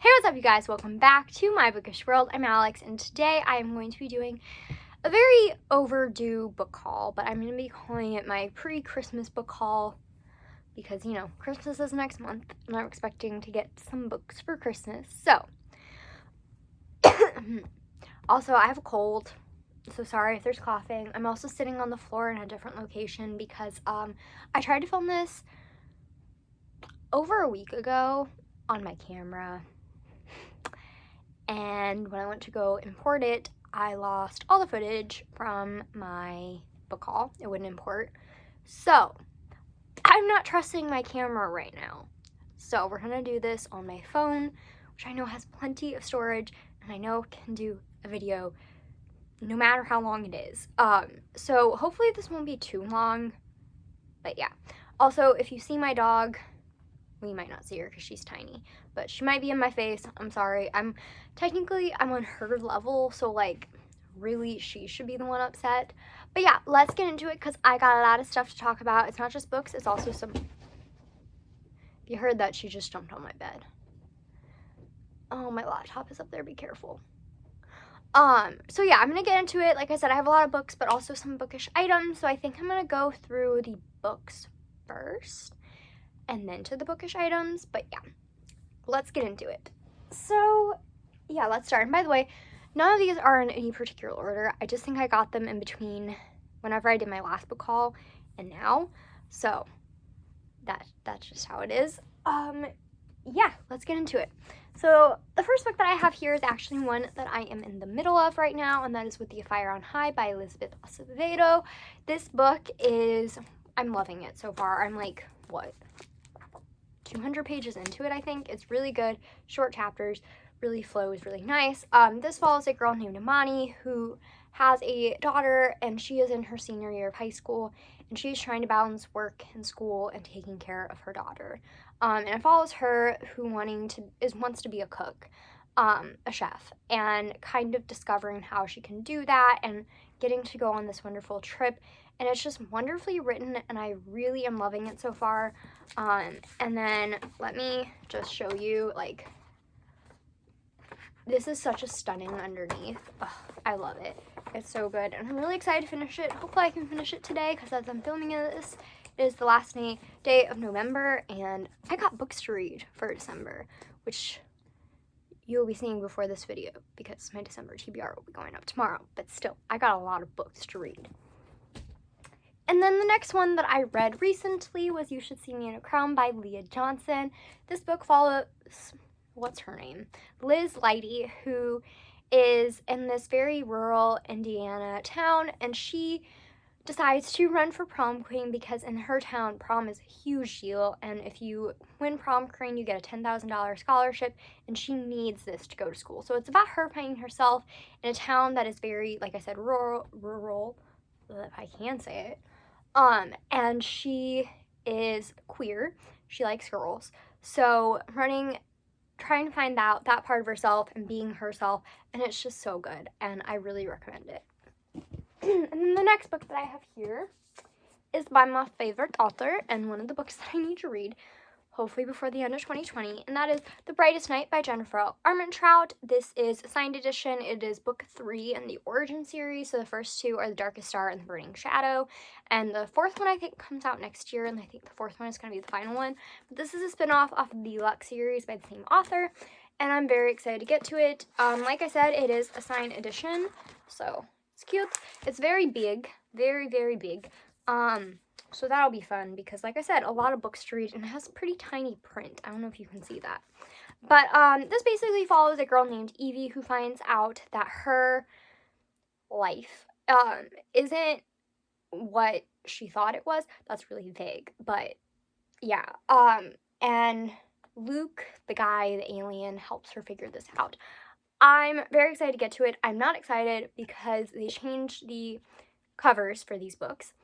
Hey, what's up, you guys? Welcome back to my bookish world. I'm Alex, and today I am going to be doing a very overdue book haul, but I'm going to be calling it my pre-Christmas book haul because, you know, Christmas is next month, and I'm expecting to get some books for Christmas. So, also, I have a cold, so sorry if there's coughing. I'm also sitting on the floor in a different location because I tried to film this over a week ago on my camera. And when I went to go import it, I lost all the footage from my book haul. It wouldn't import. So, I'm not trusting my camera right now. So, we're going to do this on my phone, which I know has plenty of storage, and I know can do a video no matter how long it is. So, hopefully this won't be too long. But yeah. Also, if you see my dog, well, you might not see her because she's tiny, but she might be in my face. I'm sorry. I'm on her level, so like really she should be the one upset. But yeah, let's get into it because I got a lot of stuff to talk about. It's not just books, it's also some... If you heard that, she just jumped on my bed. Oh, my laptop is up there. Be careful. So yeah, I'm gonna get into it. Like I said, I have a lot of books, but also some bookish items. So I think I'm gonna go through the books first and then to the bookish items. But yeah, let's get into it. So yeah, let's start. And by the way, none of these are in any particular order. I just think I got them in between whenever I did my last book haul and now. So that's just how it is. Yeah, let's get into it. So the first book that I have here is actually one that I am in the middle of right now, and that is With the Fire on High by Elizabeth Acevedo. This book is, I'm loving it so far. I'm like, what, 200 pages into it, I think. It's really good, short chapters, really flows really nice. This follows a girl named Imani who has a daughter, and she is in her senior year of high school, and she's trying to balance work and school and taking care of her daughter. And it follows her who wants to be a cook, a chef, and kind of discovering how she can do that and getting to go on this wonderful trip. And it's just wonderfully written, and I really am loving it so far. And then let me just show you, like, this is such a stunning underneath. Ugh, I love it. It's so good, and I'm really excited to finish it. Hopefully I can finish it today, because as I'm filming this, it is the last day of November, and I got books to read for December, which you'll be seeing before this video, because my December TBR will be going up tomorrow. But still, I got a lot of books to read. And then the next one that I read recently was You Should See Me in a Crown by Leah Johnson. This book follows, what's her name? Liz Leidy, who is in this very rural Indiana town, and she decides to run for prom queen because in her town, prom is a huge deal, and if you win prom queen, you get a $10,000 scholarship, and she needs this to go to school. So it's about her finding herself in a town that is very, like I said, rural, if I can say it. And she is queer. She likes girls. So trying to find out that part of herself and being herself, and it's just so good, and I really recommend it. And then the next book that I have here is by my favorite author, and one of the books that I need to read, hopefully before the end of 2020, and that is The Brightest Night by Jennifer Armentrout. This is a signed edition. It is book 3 in the Origin series, so the first 2 are The Darkest Star and The Burning Shadow, and the 4th one I think comes out next year, and I think the 4th one is going to be the final one. But this is a spin-off of the Lux series by the same author, and I'm very excited to get to it. Like I said, it is a signed edition, so it's cute. It's very big, very, very big. So that'll be fun because, like I said, a lot of books to read, and it has pretty tiny print. I don't know if you can see that. But this basically follows a girl named Evie who finds out that her life isn't what she thought it was. That's really vague, but yeah. And Luke, the guy, the alien, helps her figure this out. I'm very excited to get to it. I'm not excited because they changed the covers for these books,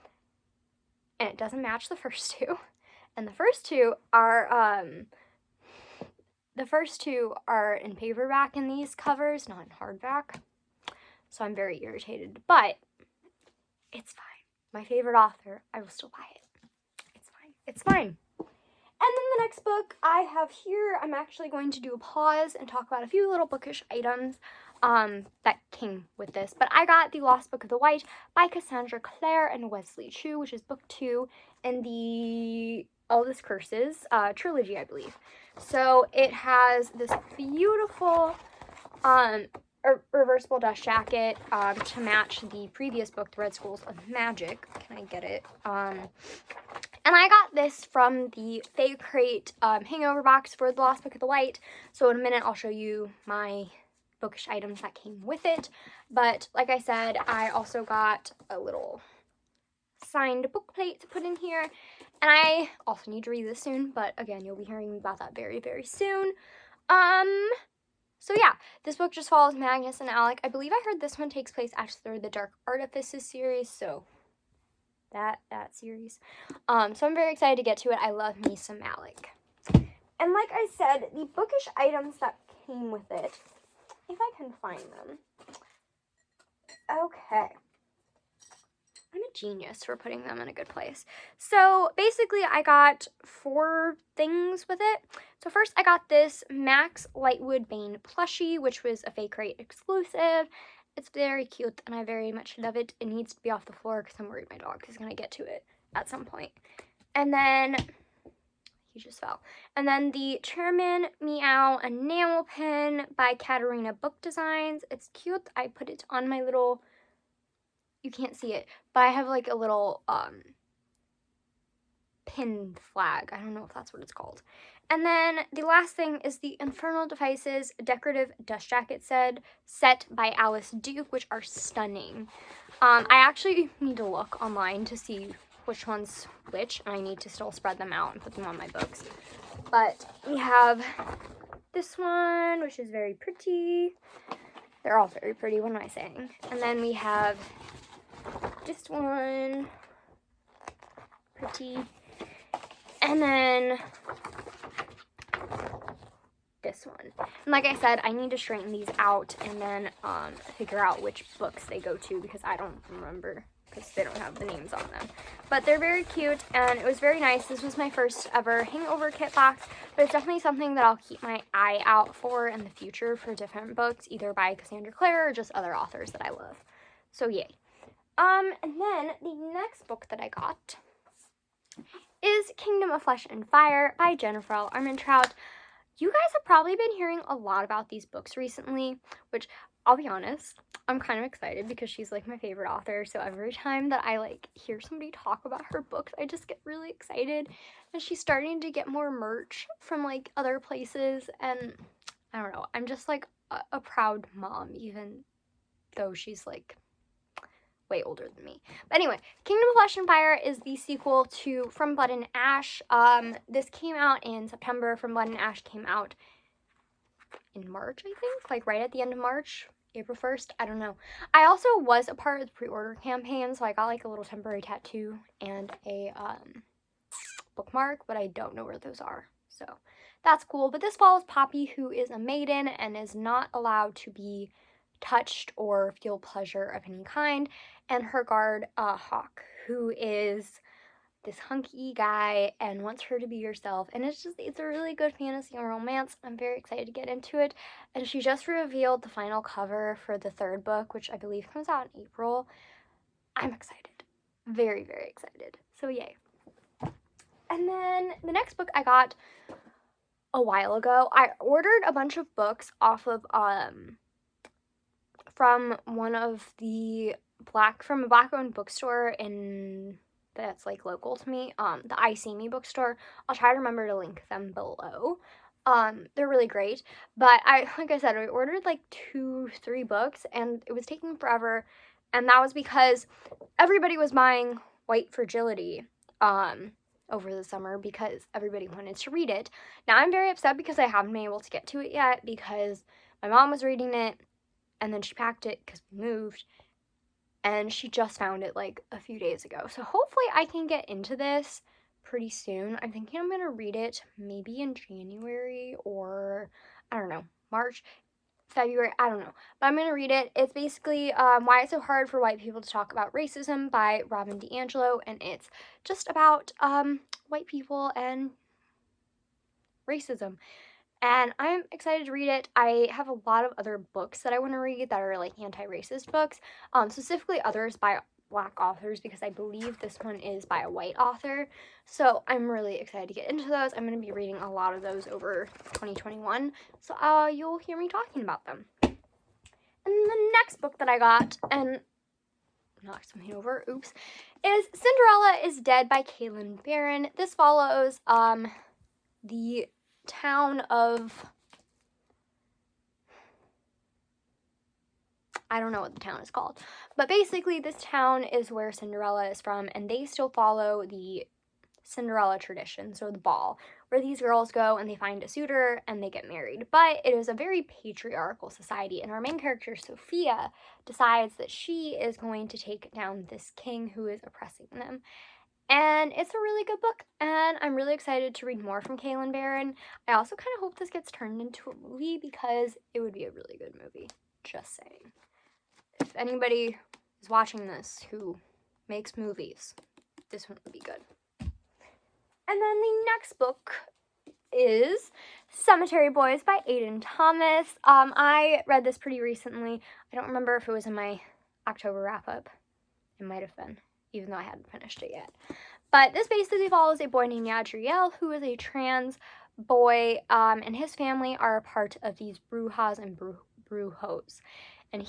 and it doesn't match the first 2. And the first two are in paperback in these covers, not in hardback. So I'm very irritated, but it's fine. My favorite author, I will still buy it. It's fine. It's fine. And then the next book I have here, I'm actually going to do a pause and talk about a few little bookish items that came with this. But I got The Lost Book of the White by Cassandra Clare and Wesley Chu, which is book 2 in the Eldest Curses trilogy, I believe. So it has this beautiful reversible dust jacket to match the previous book, The Red Schools of Magic. Can I get it? And I got this from the Fae Crate hangover box for The Lost Book of the White. So in a minute, I'll show you my bookish items that came with it. But like I said, I also got a little signed book plate to put in here. And I also need to read this soon. But again, you'll be hearing about that very, very soon. So yeah, this book just follows Magnus and Alec. I believe I heard this one takes place after the Dark Artifices series, so that series. So I'm very excited to get to it. I love me some Alec. And like I said, the bookish items that came with it, if I can find them. Okay. I'm a genius for putting them in a good place. So basically I got 4 things with it. So first I got this Max Lightwood Bane plushie, which was a Fae Crate exclusive. It's very cute and I very much love it. It needs to be off the floor because I'm worried my dog is going to get to it at some point. And then, he just fell. And then the Chairman Meow enamel pin by Katarina Book Designs. It's cute. I put it on my little... You can't see it, but I have like a little pinned flag. I don't know if that's what it's called. And then the last thing is the Infernal Devices decorative dust jacket set by Alice Duke, which are stunning. I actually need to look online to see which one's which, and I need to still spread them out and put them on my books. But we have this one, which is very pretty. They're all very pretty, what am I saying? And then we have this one, pretty, and then this one. And like I said, I need to straighten these out and then figure out which books they go to because I don't remember because they don't have the names on them. But they're very cute and it was very nice. This was my first ever hangover kit box, but it's definitely something that I'll keep my eye out for in the future for different books, either by Cassandra Clare or just other authors that I love. So yay. And then the next book that I got is Kingdom of Flesh and Fire by Jennifer L. Armentrout. You guys have probably been hearing a lot about these books recently, which I'll be honest, I'm kind of excited because she's like my favorite author. So every time that I like hear somebody talk about her books, I just get really excited. And she's starting to get more merch from like other places. And I don't know, I'm just like a proud mom, even though she's like way older than me. But anyway, Kingdom of Flesh and Fire is the sequel to From Blood and Ash. This came out in September. From Blood and Ash came out in March, I think, like right at the end of March, April 1st, I don't know. I also was a part of the pre-order campaign, so I got like a little temporary tattoo and a bookmark, but I don't know where those are, so that's cool. But this follows Poppy, who is a maiden and is not allowed to be touched or feel pleasure of any kind, and her guard Hawk, who is this hunky guy and wants her to be herself. And it's a really good fantasy and romance. I'm very excited to get into it. And she just revealed the final cover for the 3rd book, which I believe comes out in April. I'm excited, very, very excited, so yay. And then the next book I got a while ago. I ordered a bunch of books off of from one of the from a black-owned bookstore that's like local to me, the I See Me bookstore. I'll try to remember to link them below. They're really great, but like I said, I ordered like 2-3 books and it was taking forever, and that was because everybody was buying White Fragility over the summer because everybody wanted to read it. Now I'm very upset because I haven't been able to get to it yet because my mom was reading it and then she packed it because we moved, and she just found it like a few days ago. So hopefully I can get into this pretty soon. I'm thinking I'm going to read it maybe in January or, I don't know, March, February, I don't know. But I'm going to read it. It's basically Why It's So Hard for White People to Talk About Racism by Robin DiAngelo, and it's just about white people and racism. And I'm excited to read it. I have a lot of other books that I want to read that are like anti-racist books, specifically others by Black authors, because I believe this one is by a white author. So I'm really excited to get into those. I'm going to be reading a lot of those over 2021. So you'll hear me talking about them. And the next book that I got, and knocked something over, oops, is Cinderella is Dead by Kaylin Barron. This follows the town of, I don't know what the town is called, but basically this town is where Cinderella is from, and they still follow the Cinderella tradition, so the ball, where these girls go and they find a suitor and they get married. But it is a very patriarchal society, and our main character, Sophia, decides that she is going to take down this king who is oppressing them. And it's a really good book, and I'm really excited to read more from Kaylin Barron. I also kind of hope this gets turned into a movie, because it would be a really good movie. Just saying. If anybody is watching this who makes movies, this one would be good. And then the next book is Cemetery Boys by Aiden Thomas. I read this pretty recently. I don't remember if it was in my October wrap-up. It might have been, even though I hadn't finished it yet. But this basically follows a boy named Yadriel, who is a trans boy, and his family are a part of these brujas and brujos. And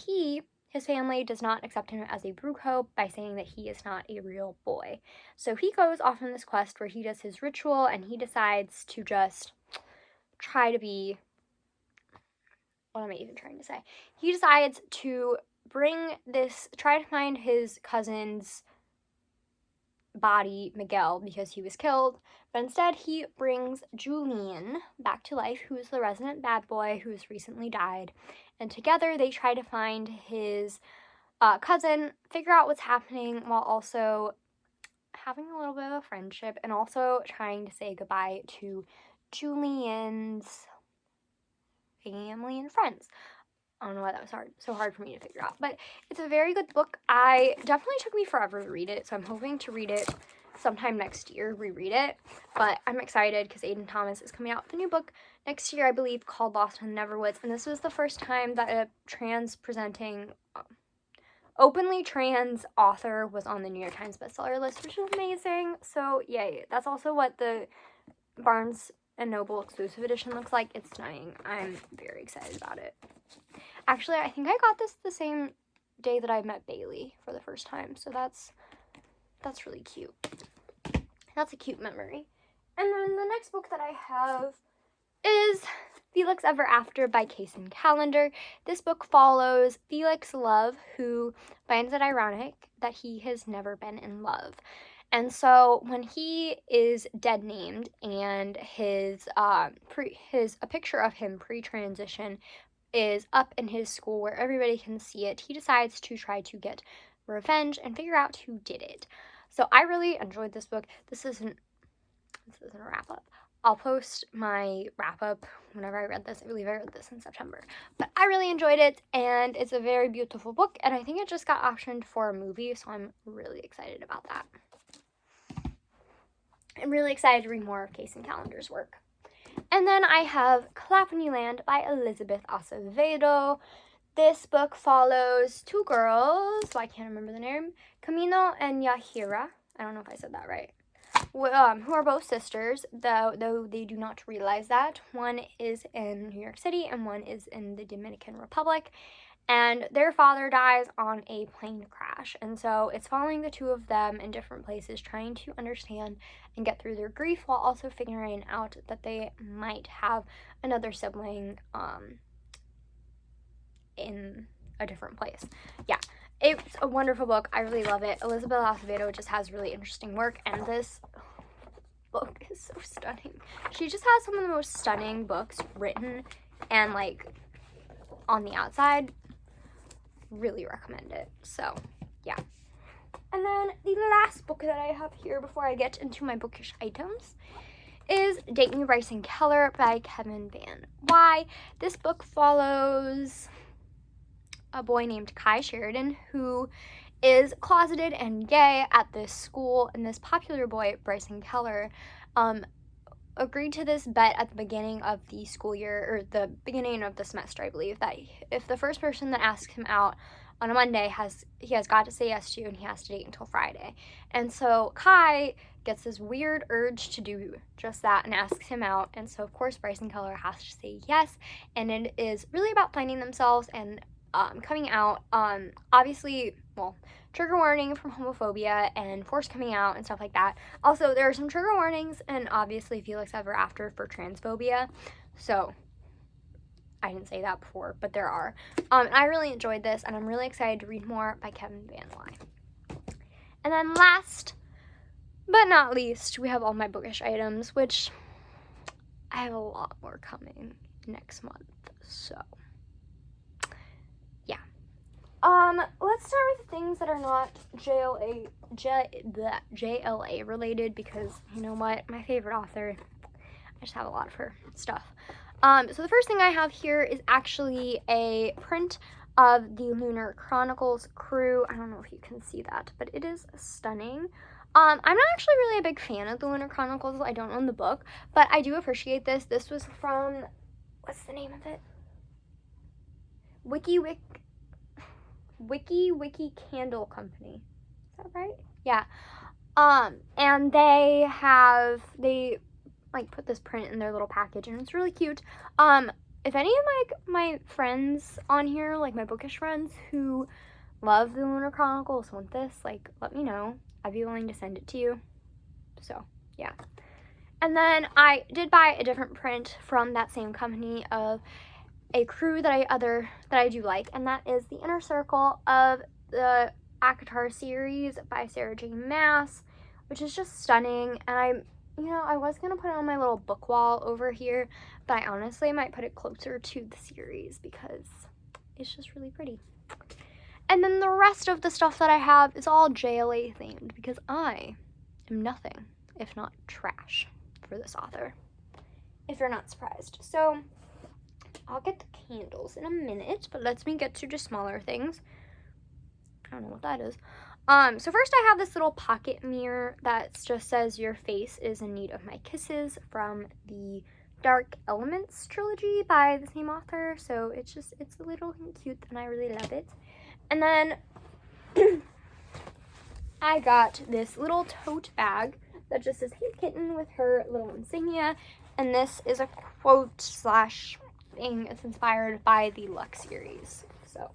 his family does not accept him as a brujo by saying that he is not a real boy. So he goes off on this quest where he does his ritual, and he decides to just try to be, what am I even trying to say? He decides to try to find his cousin's body, Miguel, because he was killed, but instead he brings Julian back to life, who is the resident bad boy who has recently died, and together they try to find his cousin, figure out what's happening, while also having a little bit of a friendship, and also trying to say goodbye to Julian's family and friends. I don't know why that was so hard for me to figure out, but it's a very good book. Definitely took me forever to read it, so I'm hoping to read it sometime next year, reread it, but I'm excited because Aiden Thomas is coming out with a new book next year, I believe, called Lost in the Neverwoods, and this was the first time that a openly trans author was on the New York Times bestseller list, which is amazing, so yay. That's also what the Barnes & Noble exclusive edition looks like. It's stunning. I'm very excited about it. Actually, I think I got this the same day that I met Bailey for the first time, so that's really cute. That's a cute memory. And then the next book that I have is Felix Ever After by Kaysen Callender. This book follows Felix Love, who finds it ironic that he has never been in love. And so when he is dead named and a picture of him pre-transition is up in his school where everybody can see it, he decides to try to get revenge and figure out who did it. So I really enjoyed this book. This isn't a wrap-up. I'll post my wrap-up whenever I read this. I believe I read this in September. But I really enjoyed it, and it's a very beautiful book, and I think it just got optioned for a movie, so I'm really excited about that. I'm really excited to read more of Kaysen Callender's work. And then I have Clap When You Land by Elizabeth Acevedo. This book follows two girls, I can't remember the name, Camino and Yahira. I don't know if I said that right. Who are both sisters, though they do not realize that. One is in New York City and one is in the Dominican Republic. And their father dies on a plane crash. And so it's following the two of them in different places, trying to understand and get through their grief, while also figuring out that they might have another sibling in a different place. Yeah, it's a wonderful book. I really love it. Elizabeth Acevedo just has really interesting work, and this book is so stunning. She just has some of the most stunning books written, and on the outside. Really recommend it. So yeah. And then the last book that I have here before I get into my bookish items is Date Me Bryson Keller by Kevin Van Wy. This book follows a boy named Kai Sheridan who is closeted and gay at this school, and this popular boy, Bryson Keller, agreed to this bet at the beginning of the school year, or the beginning of the semester, I believe, that if the first person that asks him out on a Monday he has got to say yes to, and he has to date until Friday. And so Kai gets this weird urge to do just that and asks him out. And so of course Bryson Keller has to say yes, and it is really about finding themselves and coming out. Obviously, well, trigger warning from homophobia and forced coming out and stuff like that. Also, there are some trigger warnings and obviously Felix Ever After for transphobia. So I didn't say that before, but there are. And I really enjoyed this, and I'm really excited to read more by Kevin Van Wy. And then last but not least, we have all my Bookish items, which I have a lot more coming next month. So yeah. Let's start with the things that are not JLA related, because you know what? My favorite author, I just have a lot of her stuff. So the first thing I have here is actually a print of the Lunar Chronicles crew. I don't know if you can see that, but it is stunning. I'm not actually really a big fan of the Lunar Chronicles. I don't own the book, but I do appreciate this. This was from, what's the name of it? Wiki Candle Company. Is that right? Yeah. And they like put this print in their little package, and it's really cute. If any of my friends on here, like my Bookish friends who love the Lunar Chronicles, want this, like, let me know. I'd be willing to send it to you. So yeah. And then I did buy a different print from that same company of a crew that I do like, and that is the Inner Circle of the ACOTAR series by Sarah J. Maas, which is just stunning. And I was gonna put it on my little book wall over here, but I honestly might put it closer to the series because it's just really pretty. And then the rest of the stuff that I have is all JLA themed, because I am nothing if not trash for this author, if you're not surprised. So I'll get the candles in a minute, but let's me get to just smaller things. I don't know what that is. So first I have this little pocket mirror that just says, "Your face is in need of my kisses," from the Dark Elements trilogy by the same author. So it's a little cute, and I really love it. And then I got this little tote bag that just says, "Hey Kitten," with her little insignia. And this is a quote slash thing. It's inspired by the Lux series. So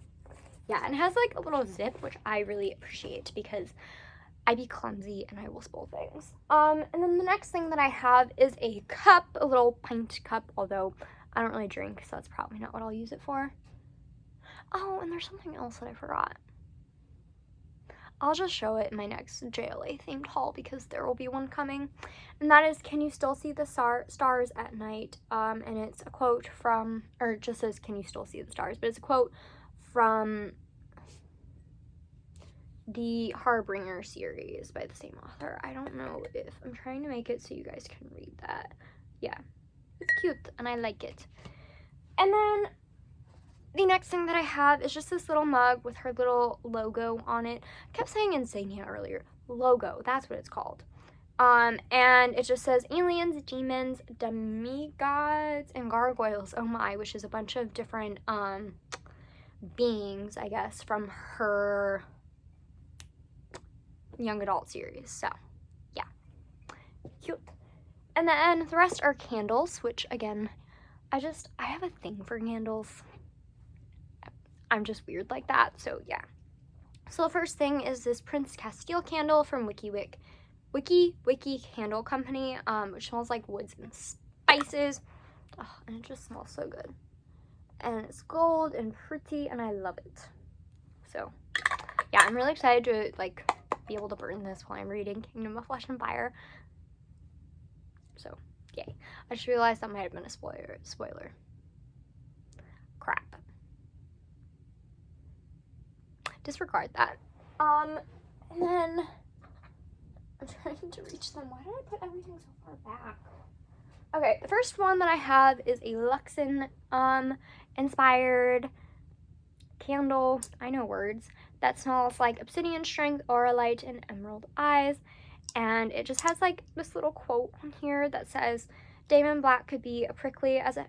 yeah, and it has like a little zip, which I really appreciate because I be clumsy and I will spill things. And then the next thing that I have is a cup, a little pint cup, although I don't really drink, so that's probably not what I'll use it for. Oh, and there's something else that I forgot. I'll just show it in my next JLA themed haul, because there will be one coming, and that is "Can you still see the stars at night?" And it's a quote from, or it just says "Can you still see the stars?" but it's a quote from the Harbinger series by the same author. I don't know if I'm trying to make it so you guys can read that. Yeah, it's cute and I like it. And then the next thing that I have is just this little mug with her little logo on it. I kept saying insignia earlier. Logo, that's what it's called. And it just says "Aliens, Demons, Demigods, and Gargoyles, oh my," which is a bunch of different beings, I guess, from her young adult series. So yeah, cute. And then the rest are candles, which again, I have a thing for candles. I'm just weird like that, so yeah. So the first thing is this Prince Castile candle from Wiki Candle Company, which smells like woods and spices. Oh, and it just smells so good. And it's gold and pretty, and I love it. So yeah, I'm really excited to like be able to burn this while I'm reading Kingdom of Flesh and Fire. So yay. I just realized that might have been a spoiler. Crap. Disregard that. And then I'm trying to reach them. Why did I put everything so far back? Okay, the first one that I have is a Luxon inspired candle, I know words, that smells like obsidian strength, aura light, and emerald eyes. And it just has like this little quote on here that says, Damon Black could be as prickly as a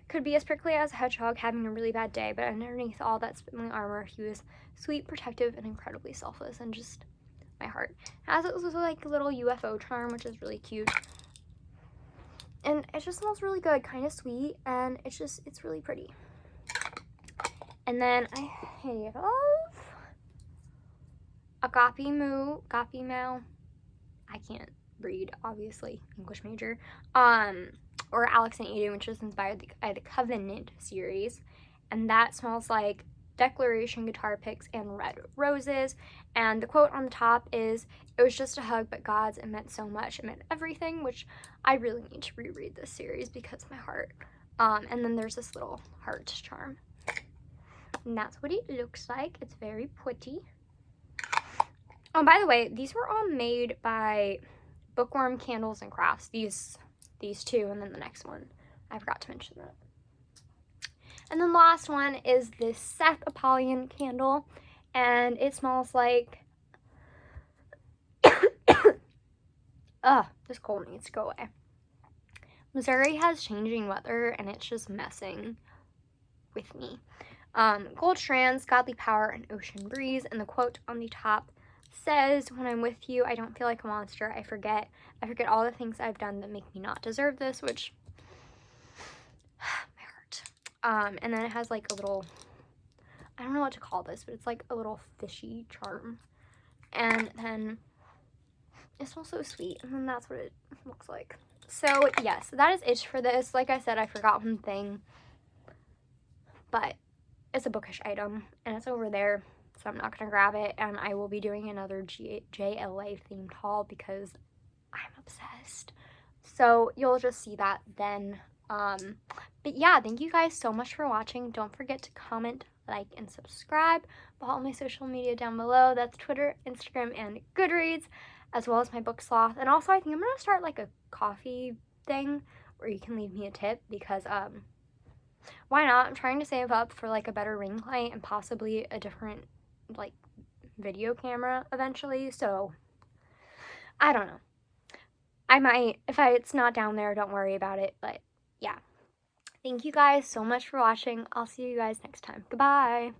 hedgehog having a really bad day, but underneath all that spindly armor, he was sweet, protective, and incredibly selfless, and just my heart. It has also like a little UFO charm, which is really cute. And it just smells really good, kind of sweet, and it's really pretty. And then I have a Gapi Moo. I can't read, obviously, English major. Or Alex and Eden, which is inspired by the Covenant series. And that smells like Declaration guitar picks and red roses. And the quote on the top is, "It was just a hug, but God's, it meant so much. It meant everything," which I really need to reread this series because of my heart. And then there's this little heart charm. And that's what it looks like. It's very pretty. Oh, by the way, these were all made by Bookworm Candles and Crafts. These two, and then the next one. I forgot to mention that. And then the last one is this Seth Apollyon candle, and it smells like, this cold needs to go away. Missouri has changing weather, and it's just messing with me. Gold strands, godly power, and ocean breeze, and the quote on the top says, "When I'm with you, I don't feel like a monster. I forget all the things I've done that make me not deserve this," which, my heart. And then it has like a little, I don't know what to call this, but it's like a little fishy charm. And then it smells so sweet, and then that's what it looks like. So yes, that is it for this. Like I said, I forgot one thing, but it's a Bookish item, and it's over there, so I'm not going to grab it, and I will be doing another JLA themed haul because I'm obsessed. So you'll just see that then. But yeah, thank you guys so much for watching. Don't forget to comment, like, and subscribe. Follow my social media down below. That's Twitter, Instagram, and Goodreads, as well as my book Sloth. And also, I think I'm going to start like a coffee thing where you can leave me a tip because, why not? I'm trying to save up for like a better ring light and possibly a different like video camera eventually. So I don't know. I might, if it's not down there, don't worry about it. But yeah. Thank you guys so much for watching. I'll see you guys next time. Goodbye.